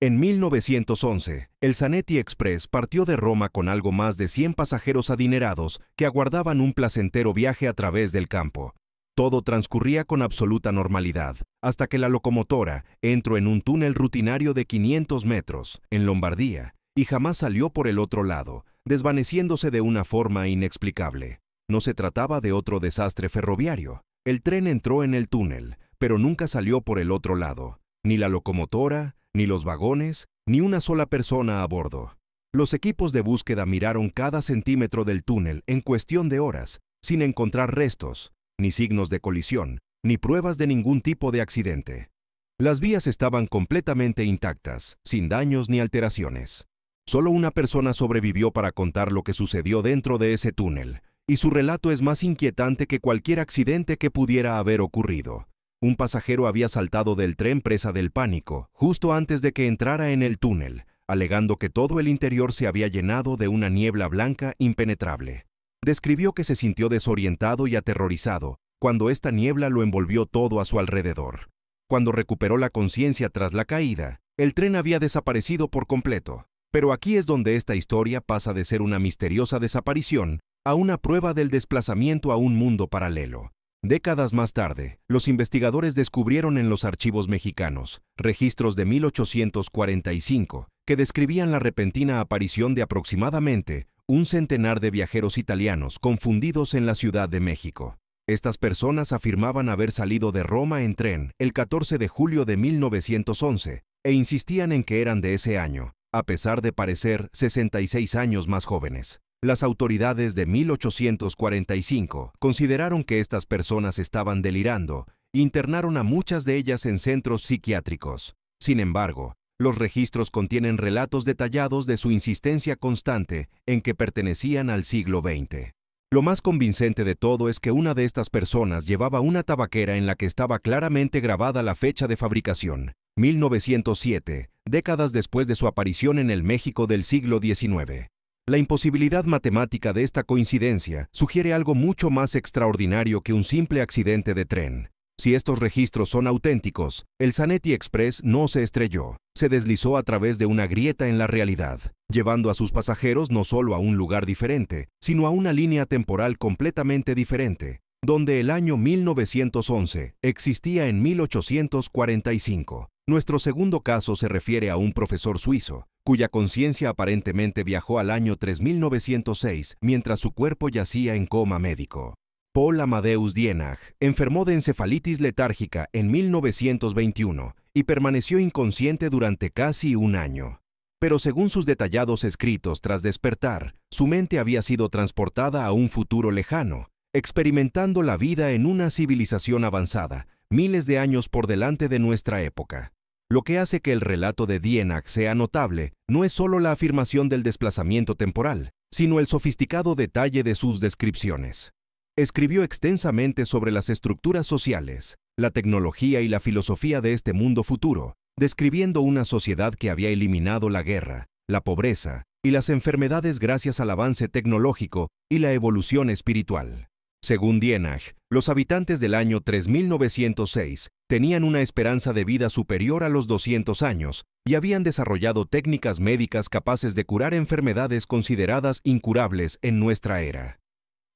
En 1911, el Zanetti Express partió de Roma con algo más de 100 pasajeros adinerados que aguardaban un placentero viaje a través del campo. Todo transcurría con absoluta normalidad, hasta que la locomotora entró en un túnel rutinario de 500 metros, en Lombardía, y jamás salió por el otro lado, desvaneciéndose de una forma inexplicable. No se trataba de otro desastre ferroviario. El tren entró en el túnel, pero nunca salió por el otro lado. Ni la locomotora, ni los vagones, ni una sola persona a bordo. Los equipos de búsqueda miraron cada centímetro del túnel en cuestión de horas, sin encontrar restos, ni signos de colisión, ni pruebas de ningún tipo de accidente. Las vías estaban completamente intactas, sin daños ni alteraciones. Solo una persona sobrevivió para contar lo que sucedió dentro de ese túnel, y su relato es más inquietante que cualquier accidente que pudiera haber ocurrido. Un pasajero había saltado del tren presa del pánico, justo antes de que entrara en el túnel, alegando que todo el interior se había llenado de una niebla blanca impenetrable. Describió que se sintió desorientado y aterrorizado cuando esta niebla lo envolvió todo a su alrededor. Cuando recuperó la conciencia tras la caída, el tren había desaparecido por completo. Pero aquí es donde esta historia pasa de ser una misteriosa desaparición a una prueba del desplazamiento a un mundo paralelo. Décadas más tarde, los investigadores descubrieron en los archivos mexicanos registros de 1845 que describían la repentina aparición de aproximadamente un centenar de viajeros italianos confundidos en la Ciudad de México. Estas personas afirmaban haber salido de Roma en tren el 14 de julio de 1911 e insistían en que eran de ese año, a pesar de parecer 66 años más jóvenes. Las autoridades de 1845 consideraron que estas personas estaban delirando e internaron a muchas de ellas en centros psiquiátricos. Sin embargo, los registros contienen relatos detallados de su insistencia constante en que pertenecían al siglo XX. Lo más convincente de todo es que una de estas personas llevaba una tabaquera en la que estaba claramente grabada la fecha de fabricación, 1907, décadas después de su aparición en el México del siglo XIX. La imposibilidad matemática de esta coincidencia sugiere algo mucho más extraordinario que un simple accidente de tren. Si estos registros son auténticos, el Zanetti Express no se estrelló, se deslizó a través de una grieta en la realidad, llevando a sus pasajeros no solo a un lugar diferente, sino a una línea temporal completamente diferente, donde el año 1911 existía en 1845. Nuestro segundo caso se refiere a un profesor suizo, cuya conciencia aparentemente viajó al año 3906 mientras su cuerpo yacía en coma médico. Paul Amadeus Dienach enfermó de encefalitis letárgica en 1921 y permaneció inconsciente durante casi un año. Pero según sus detallados escritos tras despertar, su mente había sido transportada a un futuro lejano, experimentando la vida en una civilización avanzada, miles de años por delante de nuestra época. Lo que hace que el relato de Dienach sea notable no es solo la afirmación del desplazamiento temporal, sino el sofisticado detalle de sus descripciones. Escribió extensamente sobre las estructuras sociales, la tecnología y la filosofía de este mundo futuro, describiendo una sociedad que había eliminado la guerra, la pobreza y las enfermedades gracias al avance tecnológico y la evolución espiritual. Según Dienach, los habitantes del año 3906 tenían una esperanza de vida superior a los 200 años y habían desarrollado técnicas médicas capaces de curar enfermedades consideradas incurables en nuestra era.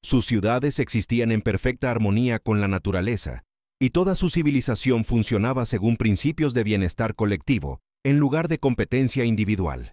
Sus ciudades existían en perfecta armonía con la naturaleza, y toda su civilización funcionaba según principios de bienestar colectivo, en lugar de competencia individual.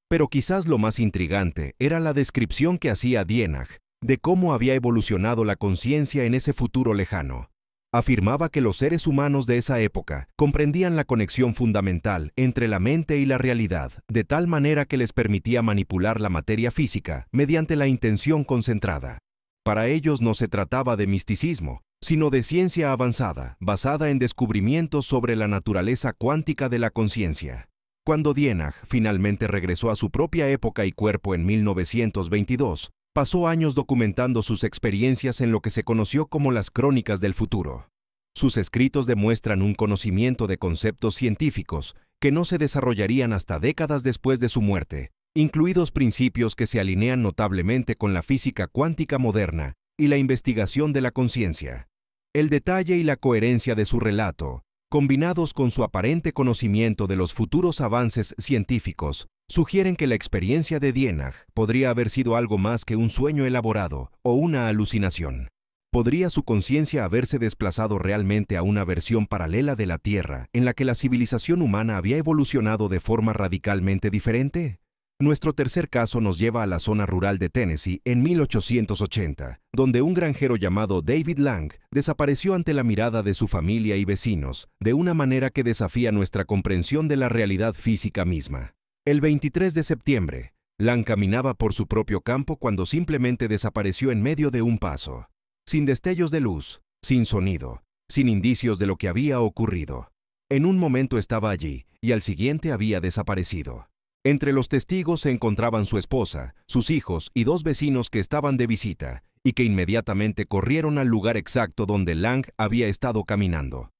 Pero quizás lo más intrigante era la descripción que hacía Dienach de cómo había evolucionado la conciencia en ese futuro lejano. Afirmaba que los seres humanos de esa época comprendían la conexión fundamental entre la mente y la realidad, de tal manera que les permitía manipular la materia física mediante la intención concentrada. Para ellos no se trataba de misticismo, sino de ciencia avanzada, basada en descubrimientos sobre la naturaleza cuántica de la conciencia. Cuando Dienach finalmente regresó a su propia época y cuerpo en 1922, pasó años documentando sus experiencias en lo que se conoció como las Crónicas del Futuro. Sus escritos demuestran un conocimiento de conceptos científicos que no se desarrollarían hasta décadas después de su muerte, incluidos principios que se alinean notablemente con la física cuántica moderna y la investigación de la conciencia. El detalle y la coherencia de su relato combinados con su aparente conocimiento de los futuros avances científicos, sugieren que la experiencia de Dienach podría haber sido algo más que un sueño elaborado o una alucinación. ¿Podría su conciencia haberse desplazado realmente a una versión paralela de la Tierra en la que la civilización humana había evolucionado de forma radicalmente diferente? Nuestro tercer caso nos lleva a la zona rural de Tennessee en 1880, donde un granjero llamado David Lang desapareció ante la mirada de su familia y vecinos, de una manera que desafía nuestra comprensión de la realidad física misma. El 23 de septiembre, Lang caminaba por su propio campo cuando simplemente desapareció en medio de un paso, sin destellos de luz, sin sonido, sin indicios de lo que había ocurrido. En un momento estaba allí y al siguiente había desaparecido. Entre los testigos se encontraban su esposa, sus hijos y 2 vecinos que estaban de visita y que inmediatamente corrieron al lugar exacto donde Lang había estado caminando.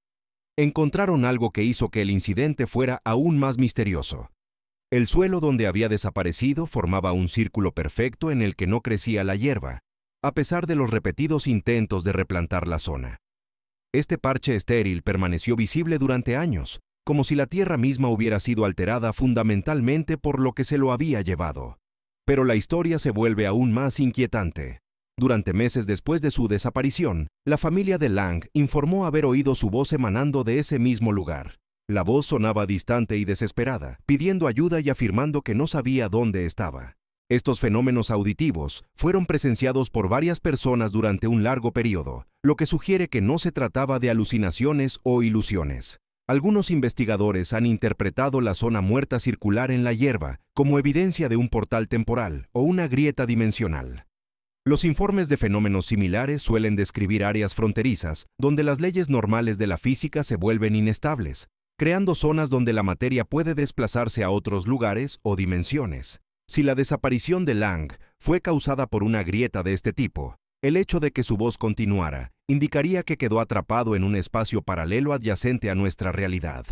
Encontraron algo que hizo que el incidente fuera aún más misterioso. El suelo donde había desaparecido formaba un círculo perfecto en el que no crecía la hierba, a pesar de los repetidos intentos de replantar la zona. Este parche estéril permaneció visible durante años, como si la tierra misma hubiera sido alterada fundamentalmente por lo que se lo había llevado. Pero la historia se vuelve aún más inquietante. Durante meses después de su desaparición, la familia de Lang informó haber oído su voz emanando de ese mismo lugar. La voz sonaba distante y desesperada, pidiendo ayuda y afirmando que no sabía dónde estaba. Estos fenómenos auditivos fueron presenciados por varias personas durante un largo periodo, lo que sugiere que no se trataba de alucinaciones o ilusiones. Algunos investigadores han interpretado la zona muerta circular en la hierba como evidencia de un portal temporal o una grieta dimensional. Los informes de fenómenos similares suelen describir áreas fronterizas donde las leyes normales de la física se vuelven inestables, creando zonas donde la materia puede desplazarse a otros lugares o dimensiones. Si la desaparición de Lang fue causada por una grieta de este tipo, el hecho de que su voz continuara indicaría que quedó atrapado en un espacio paralelo adyacente a nuestra realidad.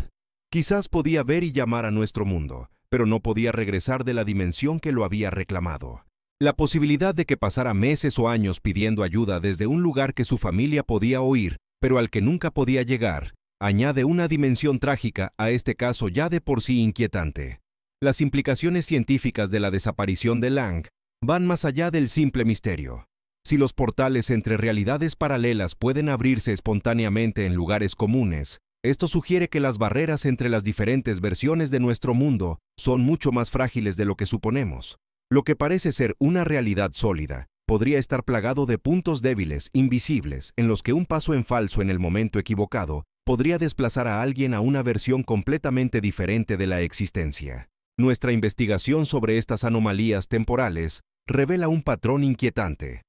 Quizás podía ver y llamar a nuestro mundo, pero no podía regresar de la dimensión que lo había reclamado. La posibilidad de que pasara meses o años pidiendo ayuda desde un lugar que su familia podía oír, pero al que nunca podía llegar, añade una dimensión trágica a este caso ya de por sí inquietante. Las implicaciones científicas de la desaparición de Lang van más allá del simple misterio. Si los portales entre realidades paralelas pueden abrirse espontáneamente en lugares comunes, esto sugiere que las barreras entre las diferentes versiones de nuestro mundo son mucho más frágiles de lo que suponemos. Lo que parece ser una realidad sólida podría estar plagado de puntos débiles, invisibles, en los que un paso en falso en el momento equivocado podría desplazar a alguien a una versión completamente diferente de la existencia. Nuestra investigación sobre estas anomalías temporales revela un patrón inquietante.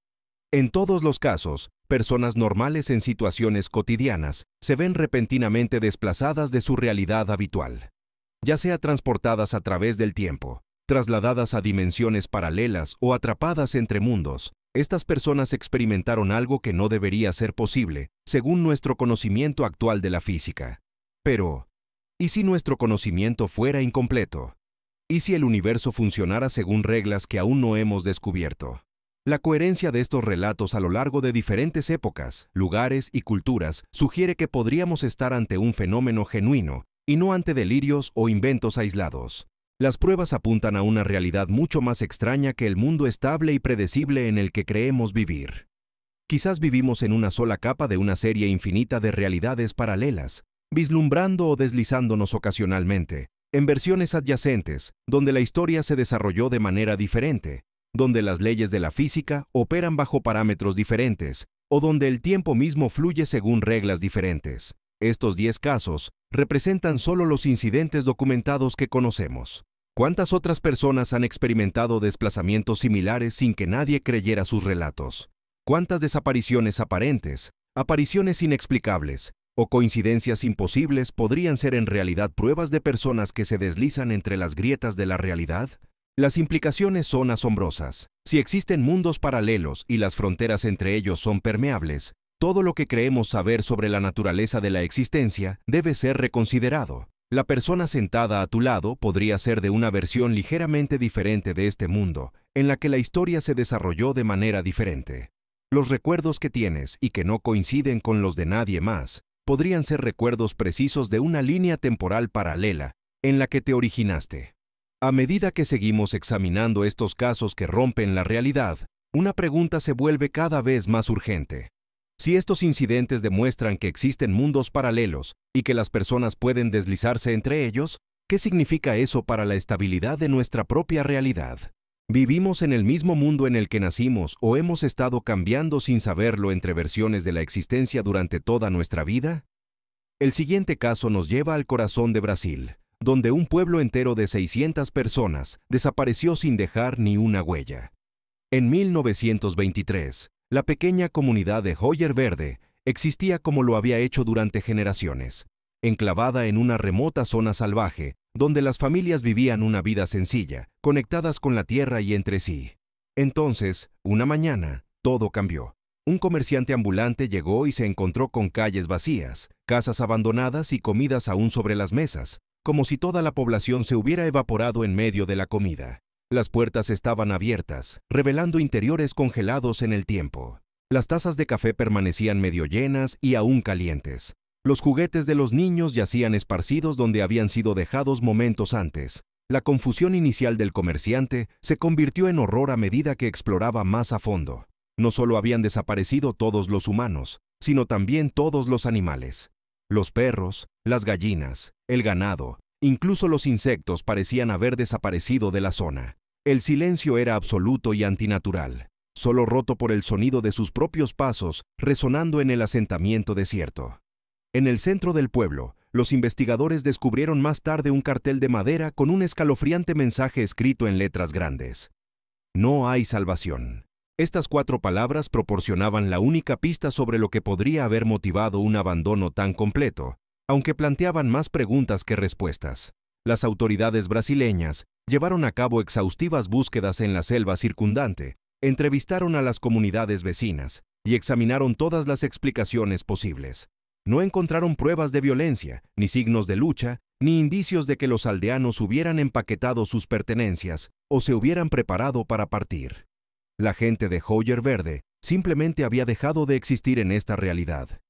En todos los casos, personas normales en situaciones cotidianas se ven repentinamente desplazadas de su realidad habitual, ya sea transportadas a través del tiempo, trasladadas a dimensiones paralelas o atrapadas entre mundos. Estas personas experimentaron algo que no debería ser posible, según nuestro conocimiento actual de la física. Pero, ¿y si nuestro conocimiento fuera incompleto? ¿Y si el universo funcionara según reglas que aún no hemos descubierto? La coherencia de estos relatos a lo largo de diferentes épocas, lugares y culturas sugiere que podríamos estar ante un fenómeno genuino y no ante delirios o inventos aislados. Las pruebas apuntan a una realidad mucho más extraña que el mundo estable y predecible en el que creemos vivir. Quizás vivimos en una sola capa de una serie infinita de realidades paralelas, vislumbrando o deslizándonos ocasionalmente, en versiones adyacentes, donde la historia se desarrolló de manera diferente, donde las leyes de la física operan bajo parámetros diferentes, o donde el tiempo mismo fluye según reglas diferentes. Estos 10 casos representan solo los incidentes documentados que conocemos. ¿Cuántas otras personas han experimentado desplazamientos similares sin que nadie creyera sus relatos? ¿Cuántas desapariciones aparentes, apariciones inexplicables o coincidencias imposibles podrían ser en realidad pruebas de personas que se deslizan entre las grietas de la realidad? Las implicaciones son asombrosas. Si existen mundos paralelos y las fronteras entre ellos son permeables, todo lo que creemos saber sobre la naturaleza de la existencia debe ser reconsiderado. La persona sentada a tu lado podría ser de una versión ligeramente diferente de este mundo, en la que la historia se desarrolló de manera diferente. Los recuerdos que tienes y que no coinciden con los de nadie más podrían ser recuerdos precisos de una línea temporal paralela en la que te originaste. A medida que seguimos examinando estos casos que rompen la realidad, una pregunta se vuelve cada vez más urgente. Si estos incidentes demuestran que existen mundos paralelos y que las personas pueden deslizarse entre ellos, ¿qué significa eso para la estabilidad de nuestra propia realidad? ¿Vivimos en el mismo mundo en el que nacimos o hemos estado cambiando sin saberlo entre versiones de la existencia durante toda nuestra vida? El siguiente caso nos lleva al corazón de Brasil, donde un pueblo entero de 600 personas desapareció sin dejar ni una huella. En 1923, la pequeña comunidad de Joyer Verde existía como lo había hecho durante generaciones, enclavada en una remota zona salvaje, donde las familias vivían una vida sencilla, conectadas con la tierra y entre sí. Entonces, una mañana, todo cambió. Un comerciante ambulante llegó y se encontró con calles vacías, casas abandonadas y comidas aún sobre las mesas, como si toda la población se hubiera evaporado en medio de la comida. Las puertas estaban abiertas, revelando interiores congelados en el tiempo. Las tazas de café permanecían medio llenas y aún calientes. Los juguetes de los niños yacían esparcidos donde habían sido dejados momentos antes. La confusión inicial del comerciante se convirtió en horror a medida que exploraba más a fondo. No solo habían desaparecido todos los humanos, sino también todos los animales. Los perros, las gallinas, el ganado, incluso los insectos parecían haber desaparecido de la zona. El silencio era absoluto y antinatural, solo roto por el sonido de sus propios pasos resonando en el asentamiento desierto. En el centro del pueblo, los investigadores descubrieron más tarde un cartel de madera con un escalofriante mensaje escrito en letras grandes. No hay salvación. Estas 4 palabras proporcionaban la única pista sobre lo que podría haber motivado un abandono tan completo, aunque planteaban más preguntas que respuestas. Las autoridades brasileñas llevaron a cabo exhaustivas búsquedas en la selva circundante, entrevistaron a las comunidades vecinas y examinaron todas las explicaciones posibles. No encontraron pruebas de violencia, ni signos de lucha, ni indicios de que los aldeanos hubieran empaquetado sus pertenencias o se hubieran preparado para partir. La gente de Joyer Verde simplemente había dejado de existir en esta realidad.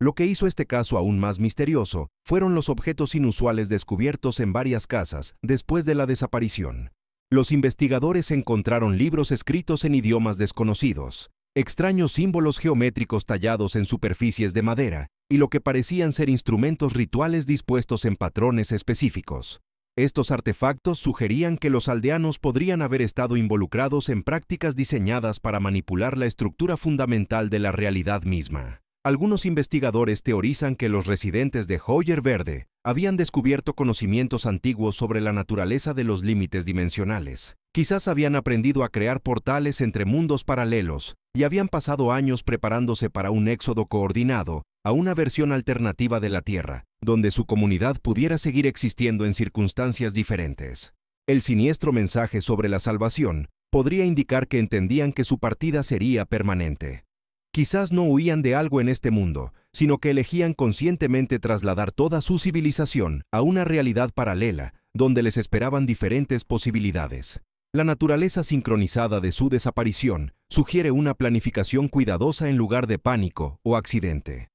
Lo que hizo este caso aún más misterioso fueron los objetos inusuales descubiertos en varias casas después de la desaparición. Los investigadores encontraron libros escritos en idiomas desconocidos, extraños símbolos geométricos tallados en superficies de madera y lo que parecían ser instrumentos rituales dispuestos en patrones específicos. Estos artefactos sugerían que los aldeanos podrían haber estado involucrados en prácticas diseñadas para manipular la estructura fundamental de la realidad misma. Algunos investigadores teorizan que los residentes de Joyer Verde habían descubierto conocimientos antiguos sobre la naturaleza de los límites dimensionales. Quizás habían aprendido a crear portales entre mundos paralelos y habían pasado años preparándose para un éxodo coordinado a una versión alternativa de la Tierra, donde su comunidad pudiera seguir existiendo en circunstancias diferentes. El siniestro mensaje sobre la salvación podría indicar que entendían que su partida sería permanente. Quizás no huían de algo en este mundo, sino que elegían conscientemente trasladar toda su civilización a una realidad paralela, donde les esperaban diferentes posibilidades. La naturaleza sincronizada de su desaparición sugiere una planificación cuidadosa en lugar de pánico o accidente.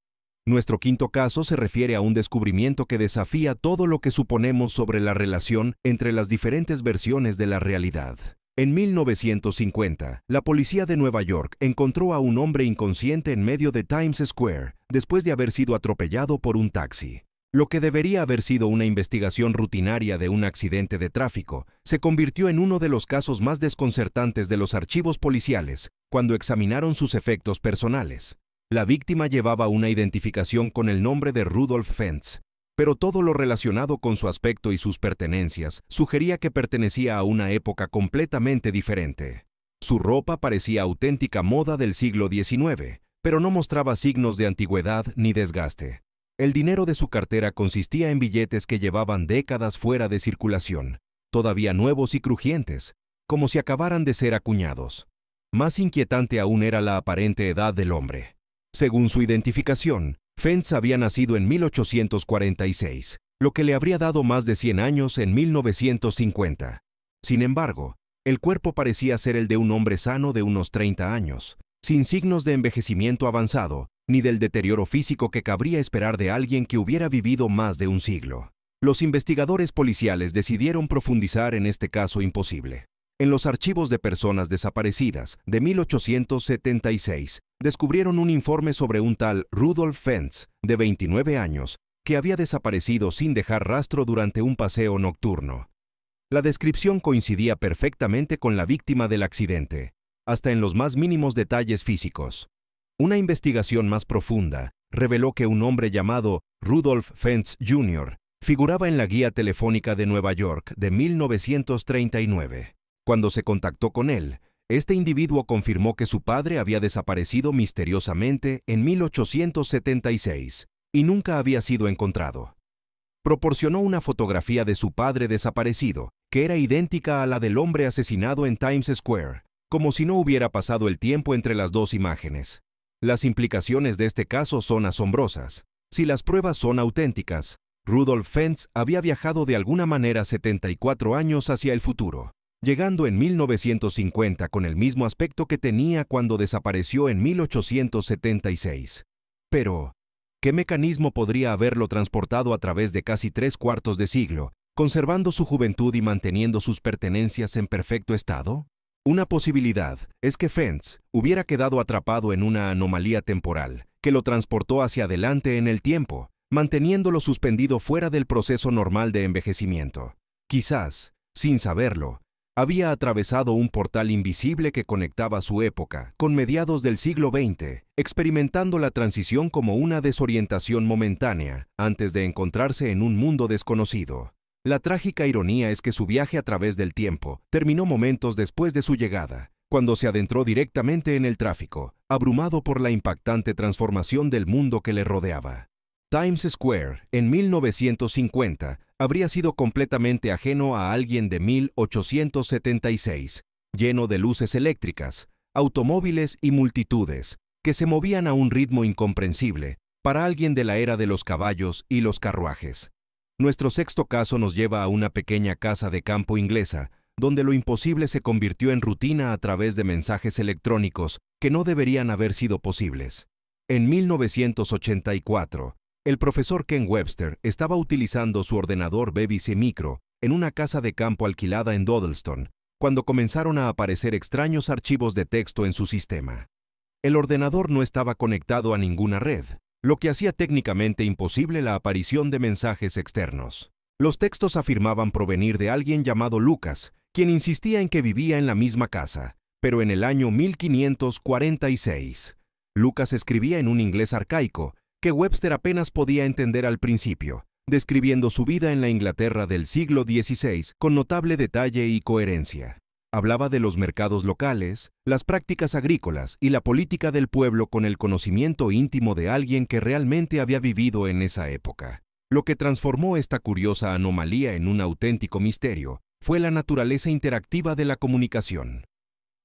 Nuestro quinto caso se refiere a un descubrimiento que desafía todo lo que suponemos sobre la relación entre las diferentes versiones de la realidad. En 1950, la policía de Nueva York encontró a un hombre inconsciente en medio de Times Square después de haber sido atropellado por un taxi. Lo que debería haber sido una investigación rutinaria de un accidente de tráfico se convirtió en uno de los casos más desconcertantes de los archivos policiales cuando examinaron sus efectos personales. La víctima llevaba una identificación con el nombre de Rudolf Fentz, pero todo lo relacionado con su aspecto y sus pertenencias sugería que pertenecía a una época completamente diferente. Su ropa parecía auténtica moda del siglo XIX, pero no mostraba signos de antigüedad ni desgaste. El dinero de su cartera consistía en billetes que llevaban décadas fuera de circulación, todavía nuevos y crujientes, como si acabaran de ser acuñados. Más inquietante aún era la aparente edad del hombre. Según su identificación, Fentz había nacido en 1846, lo que le habría dado más de 100 años en 1950. Sin embargo, el cuerpo parecía ser el de un hombre sano de unos 30 años, sin signos de envejecimiento avanzado ni del deterioro físico que cabría esperar de alguien que hubiera vivido más de un siglo. Los investigadores policiales decidieron profundizar en este caso imposible. En los archivos de personas desaparecidas de 1876, descubrieron un informe sobre un tal Rudolf Fentz, de 29 años, que había desaparecido sin dejar rastro durante un paseo nocturno. La descripción coincidía perfectamente con la víctima del accidente, hasta en los más mínimos detalles físicos. Una investigación más profunda reveló que un hombre llamado Rudolf Fentz Jr. figuraba en la guía telefónica de Nueva York de 1939. Cuando se contactó con él, este individuo confirmó que su padre había desaparecido misteriosamente en 1876 y nunca había sido encontrado. Proporcionó una fotografía de su padre desaparecido, que era idéntica a la del hombre asesinado en Times Square, como si no hubiera pasado el tiempo entre las dos imágenes. Las implicaciones de este caso son asombrosas. Si las pruebas son auténticas, Rudolf Fentz había viajado de alguna manera 74 años hacia el futuro, llegando en 1950 con el mismo aspecto que tenía cuando desapareció en 1876. Pero, ¿qué mecanismo podría haberlo transportado a través de casi 3/4 de siglo, conservando su juventud y manteniendo sus pertenencias en perfecto estado? Una posibilidad es que Fentz hubiera quedado atrapado en una anomalía temporal que lo transportó hacia adelante en el tiempo, manteniéndolo suspendido fuera del proceso normal de envejecimiento. Quizás, sin saberlo, había atravesado un portal invisible que conectaba su época con mediados del siglo XX, experimentando la transición como una desorientación momentánea antes de encontrarse en un mundo desconocido. La trágica ironía es que su viaje a través del tiempo terminó momentos después de su llegada, cuando se adentró directamente en el tráfico, abrumado por la impactante transformación del mundo que le rodeaba. Times Square, en 1950, habría sido completamente ajeno a alguien de 1876, lleno de luces eléctricas, automóviles y multitudes, que se movían a un ritmo incomprensible para alguien de la era de los caballos y los carruajes. Nuestro sexto caso nos lleva a una pequeña casa de campo inglesa, donde lo imposible se convirtió en rutina a través de mensajes electrónicos que no deberían haber sido posibles. En 1984, el profesor Ken Webster estaba utilizando su ordenador BBC Micro en una casa de campo alquilada en Dawdleston, cuando comenzaron a aparecer extraños archivos de texto en su sistema. El ordenador no estaba conectado a ninguna red, lo que hacía técnicamente imposible la aparición de mensajes externos. Los textos afirmaban provenir de alguien llamado Lucas, quien insistía en que vivía en la misma casa, pero en el año 1546. Lucas escribía en un inglés arcaico, que Webster apenas podía entender al principio, describiendo su vida en la Inglaterra del siglo XVI con notable detalle y coherencia. Hablaba de los mercados locales, las prácticas agrícolas y la política del pueblo con el conocimiento íntimo de alguien que realmente había vivido en esa época. Lo que transformó esta curiosa anomalía en un auténtico misterio fue la naturaleza interactiva de la comunicación.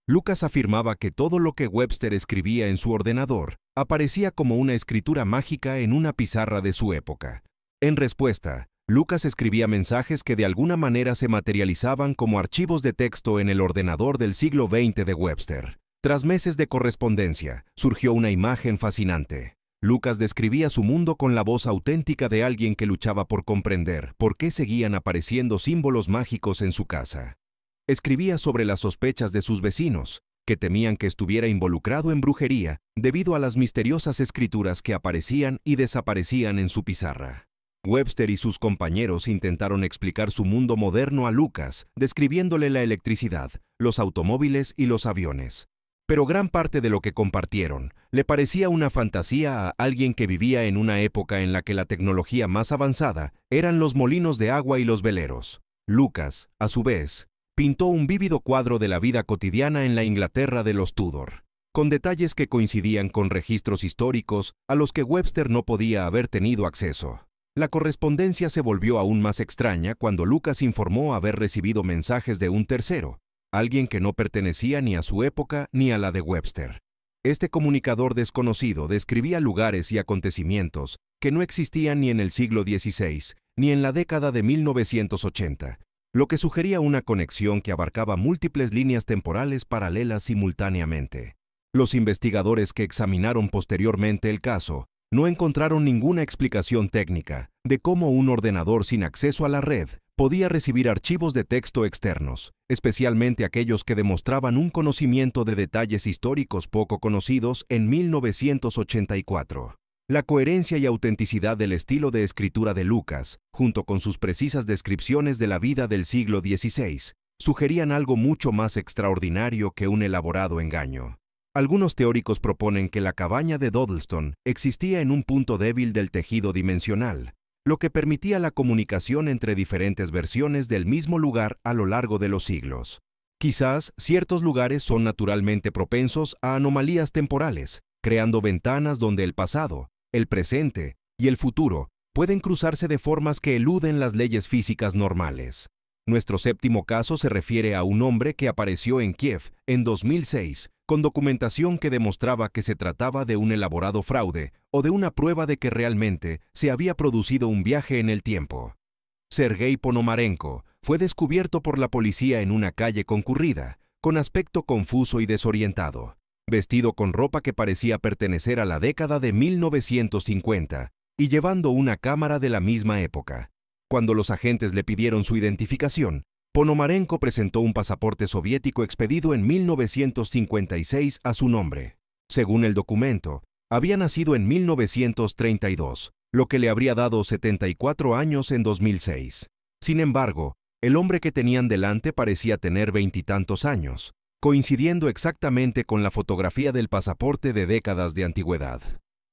Lucas afirmaba que todo lo que Webster escribía en su ordenador aparecía como una escritura mágica en una pizarra de su época. En respuesta, Lucas escribía mensajes que de alguna manera se materializaban como archivos de texto en el ordenador del siglo XX de Webster. Tras meses de correspondencia, surgió una imagen fascinante. Lucas describía su mundo con la voz auténtica de alguien que luchaba por comprender por qué seguían apareciendo símbolos mágicos en su casa. Escribía sobre las sospechas de sus vecinos, que temían que estuviera involucrado en brujería debido a las misteriosas escrituras que aparecían y desaparecían en su pizarra. Webster y sus compañeros intentaron explicar su mundo moderno a Lucas, describiéndole la electricidad, los automóviles y los aviones. Pero gran parte de lo que compartieron le parecía una fantasía a alguien que vivía en una época en la que la tecnología más avanzada eran los molinos de agua y los veleros. Lucas, a su vez, pintó un vívido cuadro de la vida cotidiana en la Inglaterra de los Tudor, con detalles que coincidían con registros históricos a los que Webster no podía haber tenido acceso. La correspondencia se volvió aún más extraña cuando Lucas informó haber recibido mensajes de un tercero, alguien que no pertenecía ni a su época ni a la de Webster. Este comunicador desconocido describía lugares y acontecimientos que no existían ni en el siglo XVI ni en la década de 1980, lo que sugería una conexión que abarcaba múltiples líneas temporales paralelas simultáneamente. Los investigadores que examinaron posteriormente el caso no encontraron ninguna explicación técnica de cómo un ordenador sin acceso a la red podía recibir archivos de texto externos, especialmente aquellos que demostraban un conocimiento de detalles históricos poco conocidos en 1984. La coherencia y autenticidad del estilo de escritura de Lucas, junto con sus precisas descripciones de la vida del siglo XVI, sugerían algo mucho más extraordinario que un elaborado engaño. Algunos teóricos proponen que la cabaña de Dodleston existía en un punto débil del tejido dimensional, lo que permitía la comunicación entre diferentes versiones del mismo lugar a lo largo de los siglos. Quizás ciertos lugares son naturalmente propensos a anomalías temporales, creando ventanas donde el pasado, el presente y el futuro pueden cruzarse de formas que eluden las leyes físicas normales. Nuestro séptimo caso se refiere a un hombre que apareció en Kiev en 2006 con documentación que demostraba que se trataba de un elaborado fraude o de una prueba de que realmente se había producido un viaje en el tiempo. Sergei Ponomarenko fue descubierto por la policía en una calle concurrida, con aspecto confuso y desorientado, vestido con ropa que parecía pertenecer a la década de 1950 y llevando una cámara de la misma época. Cuando los agentes le pidieron su identificación, Ponomarenko presentó un pasaporte soviético expedido en 1956 a su nombre. Según el documento, había nacido en 1932, lo que le habría dado 74 años en 2006. Sin embargo, el hombre que tenían delante parecía tener veintitantos años, coincidiendo exactamente con la fotografía del pasaporte de décadas de antigüedad.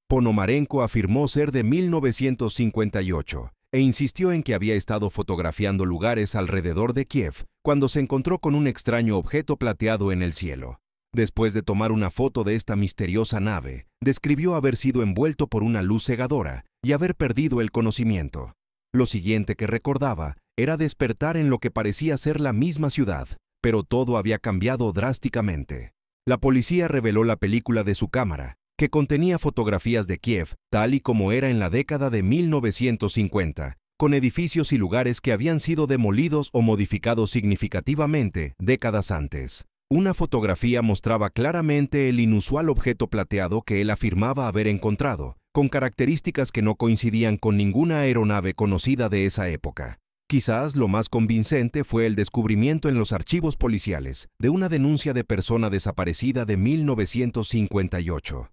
Ponomarenko afirmó ser de 1958 e insistió en que había estado fotografiando lugares alrededor de Kiev cuando se encontró con un extraño objeto plateado en el cielo. Después de tomar una foto de esta misteriosa nave, describió haber sido envuelto por una luz cegadora y haber perdido el conocimiento. Lo siguiente que recordaba era despertar en lo que parecía ser la misma ciudad, pero todo había cambiado drásticamente. La policía reveló la película de su cámara, que contenía fotografías de Kiev tal y como era en la década de 1950, con edificios y lugares que habían sido demolidos o modificados significativamente décadas antes. Una fotografía mostraba claramente el inusual objeto plateado que él afirmaba haber encontrado, con características que no coincidían con ninguna aeronave conocida de esa época. Quizás lo más convincente fue el descubrimiento en los archivos policiales de una denuncia de persona desaparecida de 1958.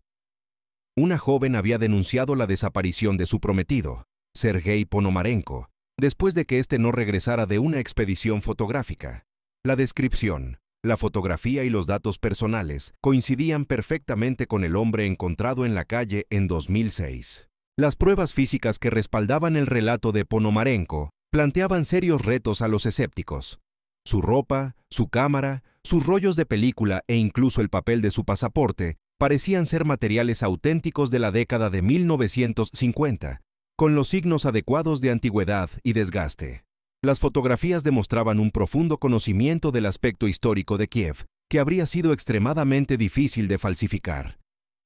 Una joven había denunciado la desaparición de su prometido, Sergei Ponomarenko, después de que éste no regresara de una expedición fotográfica. La descripción, la fotografía y los datos personales coincidían perfectamente con el hombre encontrado en la calle en 2006. Las pruebas físicas que respaldaban el relato de Ponomarenko planteaban serios retos a los escépticos. Su ropa, su cámara, sus rollos de película e incluso el papel de su pasaporte parecían ser materiales auténticos de la década de 1950, con los signos adecuados de antigüedad y desgaste. Las fotografías demostraban un profundo conocimiento del aspecto histórico de Kiev, que habría sido extremadamente difícil de falsificar.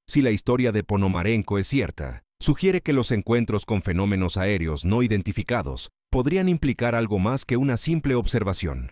Si la historia de Ponomarenko es cierta, sugiere que los encuentros con fenómenos aéreos no identificados podrían implicar algo más que una simple observación.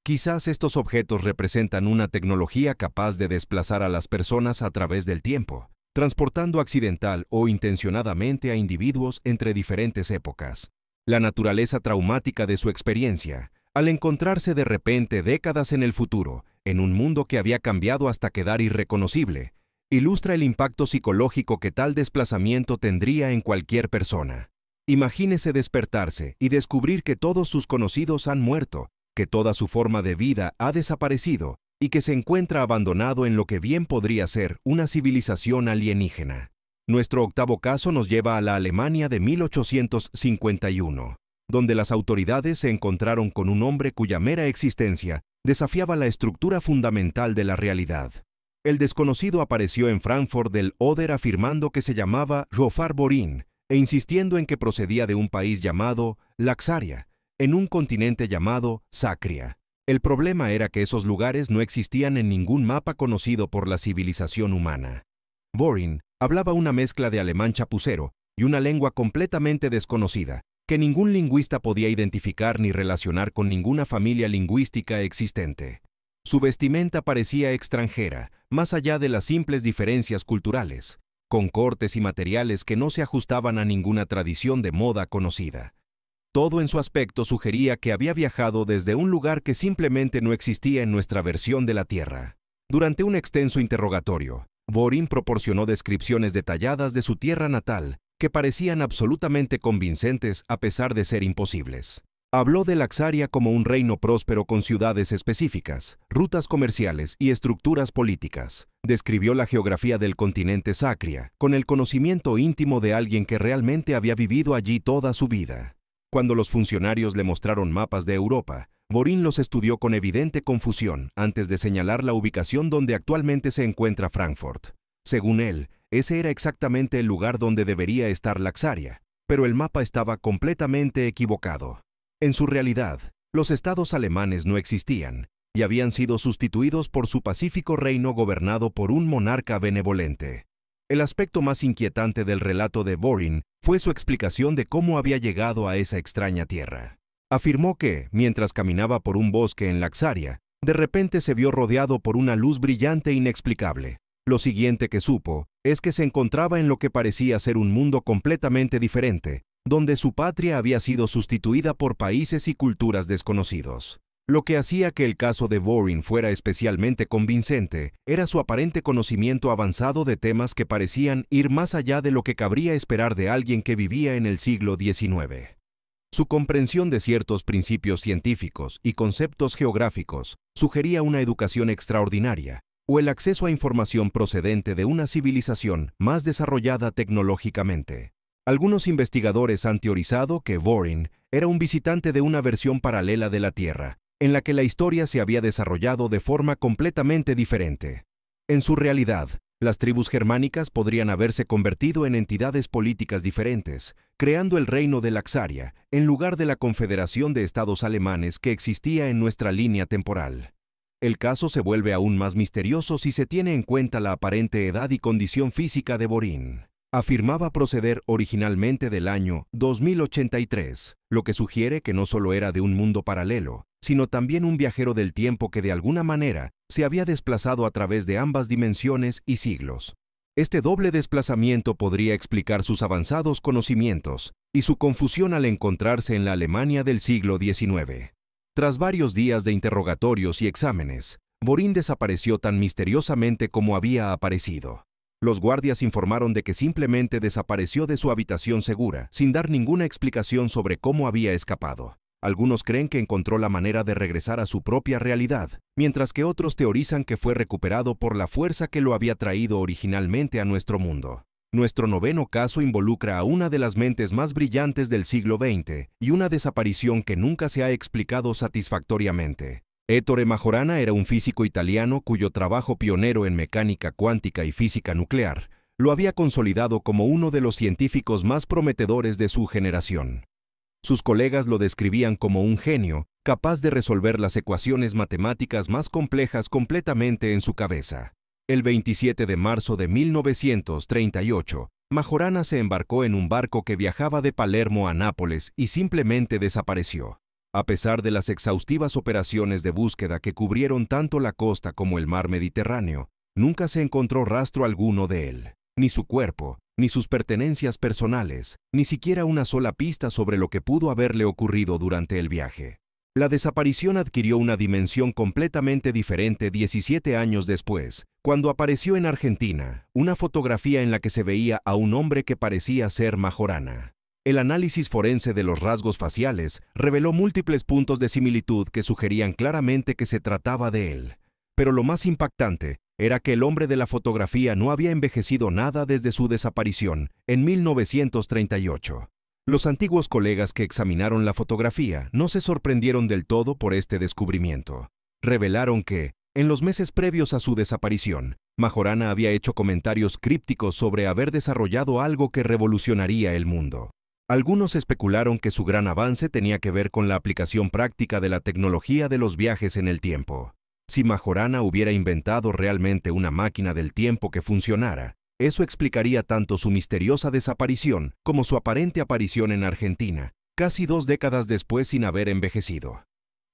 Quizás estos objetos representan una tecnología capaz de desplazar a las personas a través del tiempo, transportando accidental o intencionadamente a individuos entre diferentes épocas. La naturaleza traumática de su experiencia, al encontrarse de repente décadas en el futuro, en un mundo que había cambiado hasta quedar irreconocible, ilustra el impacto psicológico que tal desplazamiento tendría en cualquier persona. Imagínese despertarse y descubrir que todos sus conocidos han muerto, que toda su forma de vida ha desaparecido y que se encuentra abandonado en lo que bien podría ser una civilización alienígena. Nuestro octavo caso nos lleva a la Alemania de 1851, donde las autoridades se encontraron con un hombre cuya mera existencia desafiaba la estructura fundamental de la realidad. El desconocido apareció en Frankfurt del Oder afirmando que se llamaba Rofar Borin e insistiendo en que procedía de un país llamado Laxaria, en un continente llamado Sacria. El problema era que esos lugares no existían en ningún mapa conocido por la civilización humana. Borin hablaba una mezcla de alemán chapucero y una lengua completamente desconocida, que ningún lingüista podía identificar ni relacionar con ninguna familia lingüística existente. Su vestimenta parecía extranjera, más allá de las simples diferencias culturales, con cortes y materiales que no se ajustaban a ninguna tradición de moda conocida. Todo en su aspecto sugería que había viajado desde un lugar que simplemente no existía en nuestra versión de la Tierra. Durante un extenso interrogatorio, Vorin proporcionó descripciones detalladas de su tierra natal que parecían absolutamente convincentes a pesar de ser imposibles. Habló de Laxaria como un reino próspero con ciudades específicas, rutas comerciales y estructuras políticas. Describió la geografía del continente Sacria, con el conocimiento íntimo de alguien que realmente había vivido allí toda su vida. Cuando los funcionarios le mostraron mapas de Europa, Vorin los estudió con evidente confusión antes de señalar la ubicación donde actualmente se encuentra Frankfurt. Según él, ese era exactamente el lugar donde debería estar Laxaria, pero el mapa estaba completamente equivocado. En su realidad, los estados alemanes no existían y habían sido sustituidos por su pacífico reino gobernado por un monarca benevolente. El aspecto más inquietante del relato de Vorin fue su explicación de cómo había llegado a esa extraña tierra. Afirmó que, mientras caminaba por un bosque en Laxaria, de repente se vio rodeado por una luz brillante e inexplicable. Lo siguiente que supo es que se encontraba en lo que parecía ser un mundo completamente diferente, donde su patria había sido sustituida por países y culturas desconocidos. Lo que hacía que el caso de Vorin fuera especialmente convincente era su aparente conocimiento avanzado de temas que parecían ir más allá de lo que cabría esperar de alguien que vivía en el siglo XIX. Su comprensión de ciertos principios científicos y conceptos geográficos sugería una educación extraordinaria o el acceso a información procedente de una civilización más desarrollada tecnológicamente. Algunos investigadores han teorizado que Vorin era un visitante de una versión paralela de la Tierra, en la que la historia se había desarrollado de forma completamente diferente. En su realidad, las tribus germánicas podrían haberse convertido en entidades políticas diferentes, creando el reino de Laxaria, en lugar de la confederación de estados alemanes que existía en nuestra línea temporal. El caso se vuelve aún más misterioso si se tiene en cuenta la aparente edad y condición física de Vorin. Afirmaba proceder originalmente del año 2083, lo que sugiere que no solo era de un mundo paralelo, sino también un viajero del tiempo que de alguna manera se había desplazado a través de ambas dimensiones y siglos. Este doble desplazamiento podría explicar sus avanzados conocimientos y su confusión al encontrarse en la Alemania del siglo XIX. Tras varios días de interrogatorios y exámenes, Vorin desapareció tan misteriosamente como había aparecido. Los guardias informaron de que simplemente desapareció de su habitación segura, sin dar ninguna explicación sobre cómo había escapado. Algunos creen que encontró la manera de regresar a su propia realidad, mientras que otros teorizan que fue recuperado por la fuerza que lo había traído originalmente a nuestro mundo. Nuestro noveno caso involucra a una de las mentes más brillantes del siglo XX y una desaparición que nunca se ha explicado satisfactoriamente. Ettore Majorana era un físico italiano cuyo trabajo pionero en mecánica cuántica y física nuclear lo había consolidado como uno de los científicos más prometedores de su generación. Sus colegas lo describían como un genio, capaz de resolver las ecuaciones matemáticas más complejas completamente en su cabeza. El 27 de marzo de 1938, Majorana se embarcó en un barco que viajaba de Palermo a Nápoles y simplemente desapareció. A pesar de las exhaustivas operaciones de búsqueda que cubrieron tanto la costa como el mar Mediterráneo, nunca se encontró rastro alguno de él, ni su cuerpo, ni sus pertenencias personales, ni siquiera una sola pista sobre lo que pudo haberle ocurrido durante el viaje. La desaparición adquirió una dimensión completamente diferente 17 años después, cuando apareció en Argentina una fotografía en la que se veía a un hombre que parecía ser Majorana. El análisis forense de los rasgos faciales reveló múltiples puntos de similitud que sugerían claramente que se trataba de él. Pero lo más impactante era que el hombre de la fotografía no había envejecido nada desde su desaparición en 1938. Los antiguos colegas que examinaron la fotografía no se sorprendieron del todo por este descubrimiento. Revelaron que, en los meses previos a su desaparición, Majorana había hecho comentarios crípticos sobre haber desarrollado algo que revolucionaría el mundo. Algunos especularon que su gran avance tenía que ver con la aplicación práctica de la tecnología de los viajes en el tiempo. Si Majorana hubiera inventado realmente una máquina del tiempo que funcionara, eso explicaría tanto su misteriosa desaparición como su aparente aparición en Argentina, casi 2 décadas después sin haber envejecido.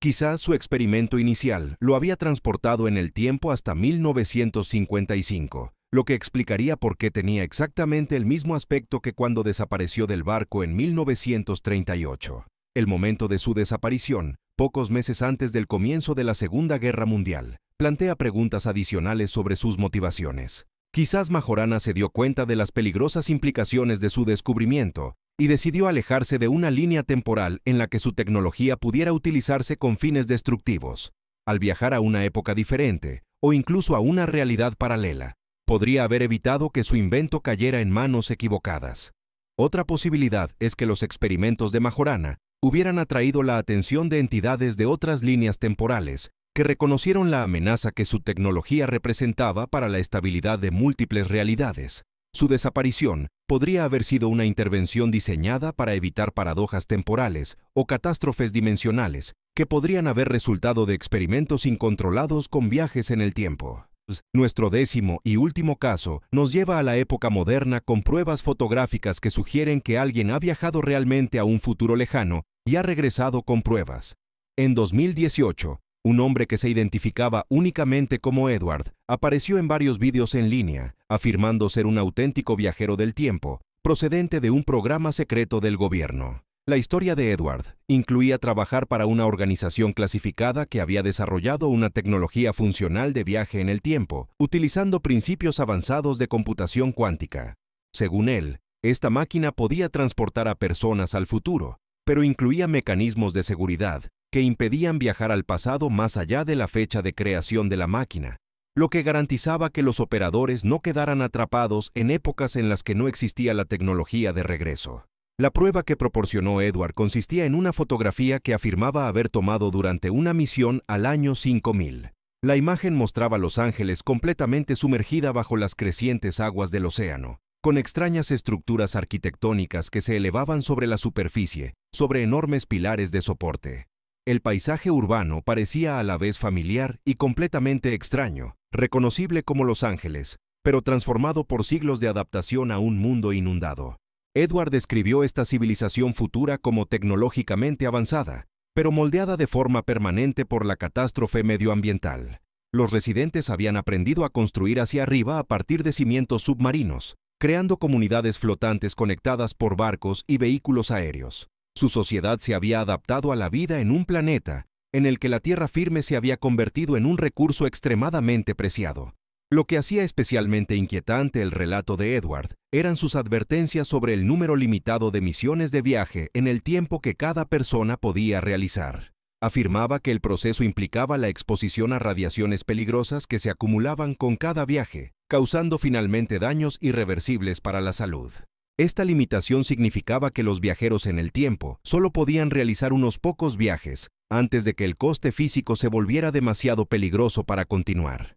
Quizás su experimento inicial lo había transportado en el tiempo hasta 1955, lo que explicaría por qué tenía exactamente el mismo aspecto que cuando desapareció del barco en 1938. El momento de su desaparición, pocos meses antes del comienzo de la Segunda Guerra Mundial, plantea preguntas adicionales sobre sus motivaciones. Quizás Majorana se dio cuenta de las peligrosas implicaciones de su descubrimiento y decidió alejarse de una línea temporal en la que su tecnología pudiera utilizarse con fines destructivos. Al viajar a una época diferente, o incluso a una realidad paralela, podría haber evitado que su invento cayera en manos equivocadas. Otra posibilidad es que los experimentos de Majorana hubieran atraído la atención de entidades de otras líneas temporales que reconocieron la amenaza que su tecnología representaba para la estabilidad de múltiples realidades. Su desaparición podría haber sido una intervención diseñada para evitar paradojas temporales o catástrofes dimensionales que podrían haber resultado de experimentos incontrolados con viajes en el tiempo. Nuestro 10º y último caso nos lleva a la época moderna con pruebas fotográficas que sugieren que alguien ha viajado realmente a un futuro lejano y ha regresado con pruebas. En 2018, un hombre que se identificaba únicamente como Edward apareció en varios vídeos en línea, afirmando ser un auténtico viajero del tiempo, procedente de un programa secreto del gobierno. La historia de Edward incluía trabajar para una organización clasificada que había desarrollado una tecnología funcional de viaje en el tiempo, utilizando principios avanzados de computación cuántica. Según él, esta máquina podía transportar a personas al futuro, pero incluía mecanismos de seguridad que impedían viajar al pasado más allá de la fecha de creación de la máquina, lo que garantizaba que los operadores no quedaran atrapados en épocas en las que no existía la tecnología de regreso. La prueba que proporcionó Edward consistía en una fotografía que afirmaba haber tomado durante una misión al año 5000. La imagen mostraba Los Ángeles completamente sumergida bajo las crecientes aguas del océano, con extrañas estructuras arquitectónicas que se elevaban sobre la superficie, sobre enormes pilares de soporte. El paisaje urbano parecía a la vez familiar y completamente extraño, reconocible como Los Ángeles, pero transformado por siglos de adaptación a un mundo inundado. Edward describió esta civilización futura como tecnológicamente avanzada, pero moldeada de forma permanente por la catástrofe medioambiental. Los residentes habían aprendido a construir hacia arriba a partir de cimientos submarinos, creando comunidades flotantes conectadas por barcos y vehículos aéreos. Su sociedad se había adaptado a la vida en un planeta en el que la tierra firme se había convertido en un recurso extremadamente preciado. Lo que hacía especialmente inquietante el relato de Edward eran sus advertencias sobre el número limitado de misiones de viaje en el tiempo que cada persona podía realizar. Afirmaba que el proceso implicaba la exposición a radiaciones peligrosas que se acumulaban con cada viaje, causando finalmente daños irreversibles para la salud. Esta limitación significaba que los viajeros en el tiempo solo podían realizar unos pocos viajes antes de que el coste físico se volviera demasiado peligroso para continuar.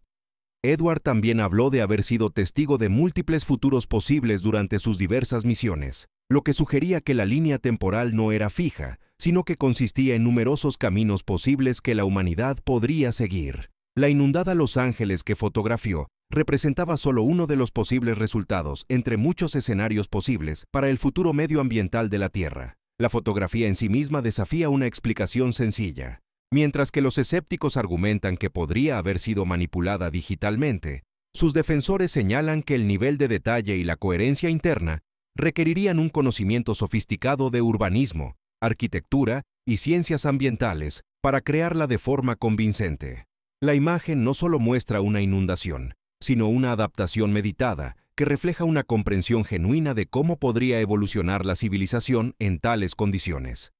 Edward también habló de haber sido testigo de múltiples futuros posibles durante sus diversas misiones, lo que sugería que la línea temporal no era fija, sino que consistía en numerosos caminos posibles que la humanidad podría seguir. La inundada Los Ángeles que fotografió representaba solo uno de los posibles resultados entre muchos escenarios posibles para el futuro medioambiental de la Tierra. La fotografía en sí misma desafía una explicación sencilla. Mientras que los escépticos argumentan que podría haber sido manipulada digitalmente, sus defensores señalan que el nivel de detalle y la coherencia interna requerirían un conocimiento sofisticado de urbanismo, arquitectura y ciencias ambientales para crearla de forma convincente. La imagen no solo muestra una inundación, sino una adaptación meditada que refleja una comprensión genuina de cómo podría evolucionar la civilización en tales condiciones.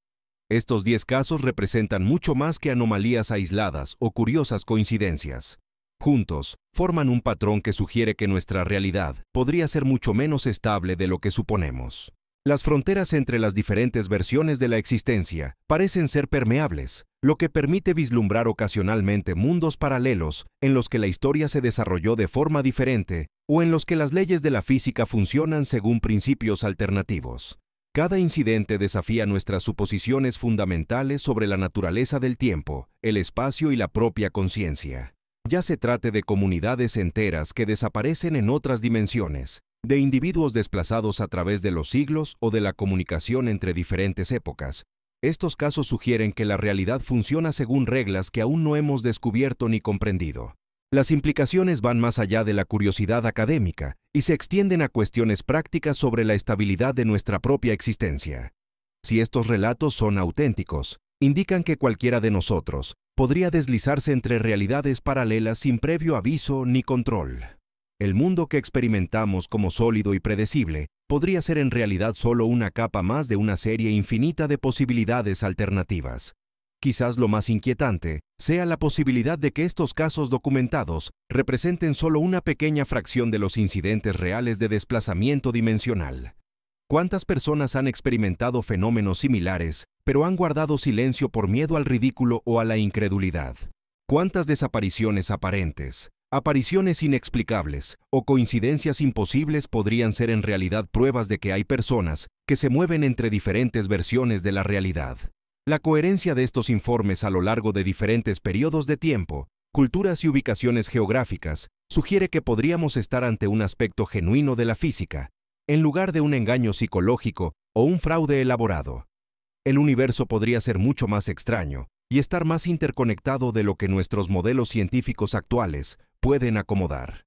Estos 10 casos representan mucho más que anomalías aisladas o curiosas coincidencias. Juntos, forman un patrón que sugiere que nuestra realidad podría ser mucho menos estable de lo que suponemos. Las fronteras entre las diferentes versiones de la existencia parecen ser permeables, lo que permite vislumbrar ocasionalmente mundos paralelos en los que la historia se desarrolló de forma diferente o en los que las leyes de la física funcionan según principios alternativos. Cada incidente desafía nuestras suposiciones fundamentales sobre la naturaleza del tiempo, el espacio y la propia conciencia. Ya se trate de comunidades enteras que desaparecen en otras dimensiones, de individuos desplazados a través de los siglos o de la comunicación entre diferentes épocas, Estos casos sugieren que la realidad funciona según reglas que aún no hemos descubierto ni comprendido. Las implicaciones van más allá de la curiosidad académica y se extienden a cuestiones prácticas sobre la estabilidad de nuestra propia existencia. Si estos relatos son auténticos, indican que cualquiera de nosotros podría deslizarse entre realidades paralelas sin previo aviso ni control. El mundo que experimentamos como sólido y predecible podría ser en realidad solo una capa más de una serie infinita de posibilidades alternativas. Quizás lo más inquietante sea la posibilidad de que estos casos documentados representen solo una pequeña fracción de los incidentes reales de desplazamiento dimensional. ¿Cuántas personas han experimentado fenómenos similares, pero han guardado silencio por miedo al ridículo o a la incredulidad? ¿Cuántas desapariciones aparentes, apariciones inexplicables o coincidencias imposibles podrían ser en realidad pruebas de que hay personas que se mueven entre diferentes versiones de la realidad? La coherencia de estos informes a lo largo de diferentes periodos de tiempo, culturas y ubicaciones geográficas sugiere que podríamos estar ante un aspecto genuino de la física, en lugar de un engaño psicológico o un fraude elaborado. El universo podría ser mucho más extraño y estar más interconectado de lo que nuestros modelos científicos actuales pueden acomodar.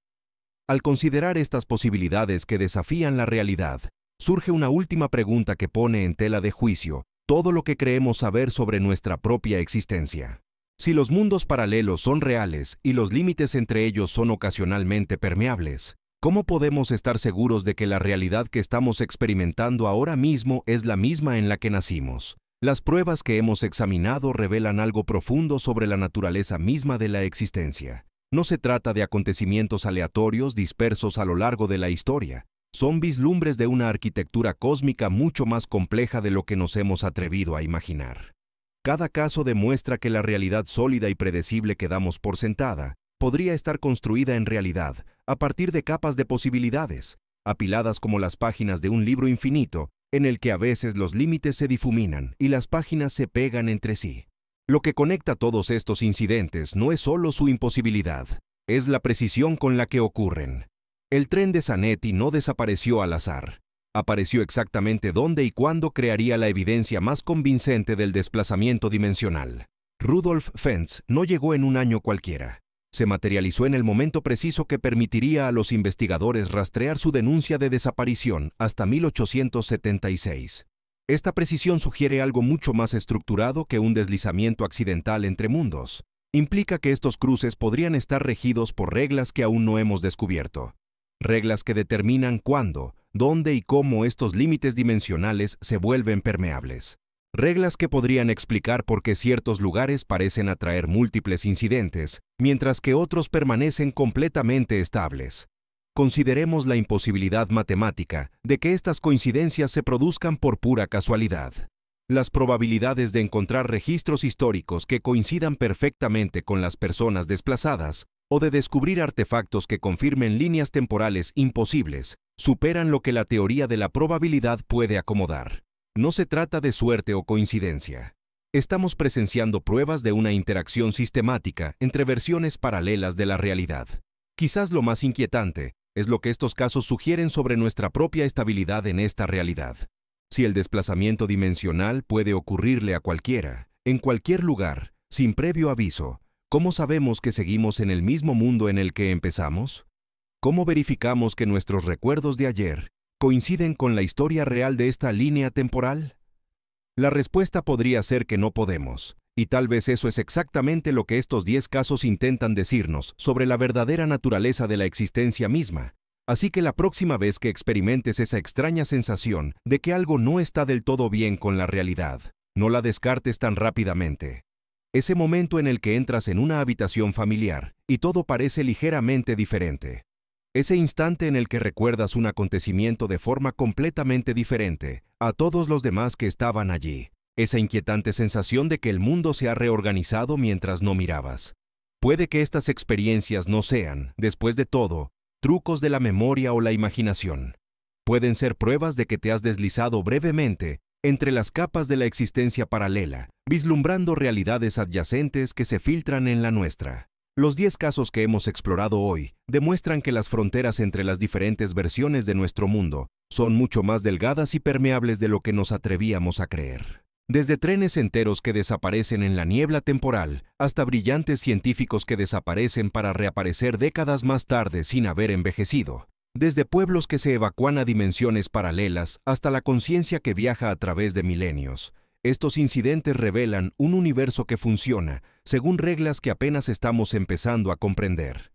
Al considerar estas posibilidades que desafían la realidad, surge una última pregunta que pone en tela de juicio todo lo que creemos saber sobre nuestra propia existencia. Si los mundos paralelos son reales y los límites entre ellos son ocasionalmente permeables, ¿cómo podemos estar seguros de que la realidad que estamos experimentando ahora mismo es la misma en la que nacimos? Las pruebas que hemos examinado revelan algo profundo sobre la naturaleza misma de la existencia. No se trata de acontecimientos aleatorios dispersos a lo largo de la historia. Son vislumbres de una arquitectura cósmica mucho más compleja de lo que nos hemos atrevido a imaginar. Cada caso demuestra que la realidad sólida y predecible que damos por sentada podría estar construida en realidad a partir de capas de posibilidades, apiladas como las páginas de un libro infinito, en el que a veces los límites se difuminan y las páginas se pegan entre sí. Lo que conecta todos estos incidentes no es solo su imposibilidad, es la precisión con la que ocurren. El tren de Zanetti no desapareció al azar. Apareció exactamente dónde y cuándo crearía la evidencia más convincente del desplazamiento dimensional. Rudolf Fentz no llegó en un año cualquiera. Se materializó en el momento preciso que permitiría a los investigadores rastrear su denuncia de desaparición hasta 1876. Esta precisión sugiere algo mucho más estructurado que un deslizamiento accidental entre mundos. Implica que estos cruces podrían estar regidos por reglas que aún no hemos descubierto. Reglas que determinan cuándo, dónde y cómo estos límites dimensionales se vuelven permeables. Reglas que podrían explicar por qué ciertos lugares parecen atraer múltiples incidentes, mientras que otros permanecen completamente estables. Consideremos la imposibilidad matemática de que estas coincidencias se produzcan por pura casualidad. Las probabilidades de encontrar registros históricos que coincidan perfectamente con las personas desplazadas o de descubrir artefactos que confirmen líneas temporales imposibles, superan lo que la teoría de la probabilidad puede acomodar. No se trata de suerte o coincidencia. Estamos presenciando pruebas de una interacción sistemática entre versiones paralelas de la realidad. Quizás lo más inquietante es lo que estos casos sugieren sobre nuestra propia estabilidad en esta realidad. Si el desplazamiento dimensional puede ocurrirle a cualquiera, en cualquier lugar, sin previo aviso, ¿cómo sabemos que seguimos en el mismo mundo en el que empezamos? ¿Cómo verificamos que nuestros recuerdos de ayer coinciden con la historia real de esta línea temporal? La respuesta podría ser que no podemos, y tal vez eso es exactamente lo que estos 10 casos intentan decirnos sobre la verdadera naturaleza de la existencia misma. Así que la próxima vez que experimentes esa extraña sensación de que algo no está del todo bien con la realidad, no la descartes tan rápidamente. Ese momento en el que entras en una habitación familiar y todo parece ligeramente diferente. Ese instante en el que recuerdas un acontecimiento de forma completamente diferente a todos los demás que estaban allí. Esa inquietante sensación de que el mundo se ha reorganizado mientras no mirabas. Puede que estas experiencias no sean, después de todo, trucos de la memoria o la imaginación. Pueden ser pruebas de que te has deslizado brevemente entre las capas de la existencia paralela, vislumbrando realidades adyacentes que se filtran en la nuestra. Los 10 casos que hemos explorado hoy demuestran que las fronteras entre las diferentes versiones de nuestro mundo son mucho más delgadas y permeables de lo que nos atrevíamos a creer. Desde trenes enteros que desaparecen en la niebla temporal, hasta brillantes científicos que desaparecen para reaparecer décadas más tarde sin haber envejecido. Desde pueblos que se evacúan a dimensiones paralelas hasta la conciencia que viaja a través de milenios. Estos incidentes revelan un universo que funciona según reglas que apenas estamos empezando a comprender.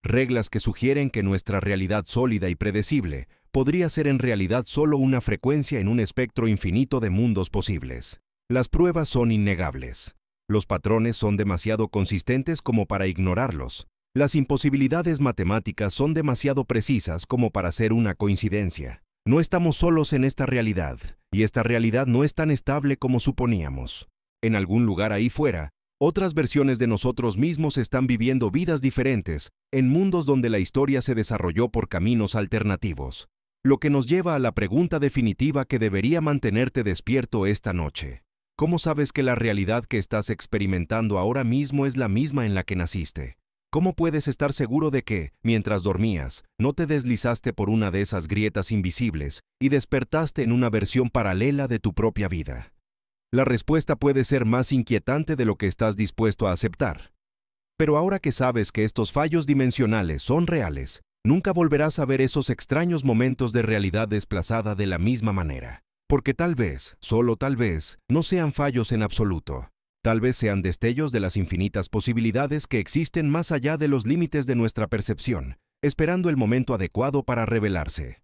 Reglas que sugieren que nuestra realidad sólida y predecible podría ser en realidad solo una frecuencia en un espectro infinito de mundos posibles. Las pruebas son innegables. Los patrones son demasiado consistentes como para ignorarlos. Las imposibilidades matemáticas son demasiado precisas como para ser una coincidencia. No estamos solos en esta realidad, y esta realidad no es tan estable como suponíamos. En algún lugar ahí fuera, otras versiones de nosotros mismos están viviendo vidas diferentes, en mundos donde la historia se desarrolló por caminos alternativos. Lo que nos lleva a la pregunta definitiva que debería mantenerte despierto esta noche. ¿Cómo sabes que la realidad que estás experimentando ahora mismo es la misma en la que naciste? ¿Cómo puedes estar seguro de que, mientras dormías, no te deslizaste por una de esas grietas invisibles y despertaste en una versión paralela de tu propia vida? La respuesta puede ser más inquietante de lo que estás dispuesto a aceptar. Pero ahora que sabes que estos fallos dimensionales son reales, nunca volverás a ver esos extraños momentos de realidad desplazada de la misma manera. Porque tal vez, solo tal vez, no sean fallos en absoluto. Tal vez sean destellos de las infinitas posibilidades que existen más allá de los límites de nuestra percepción, esperando el momento adecuado para revelarse.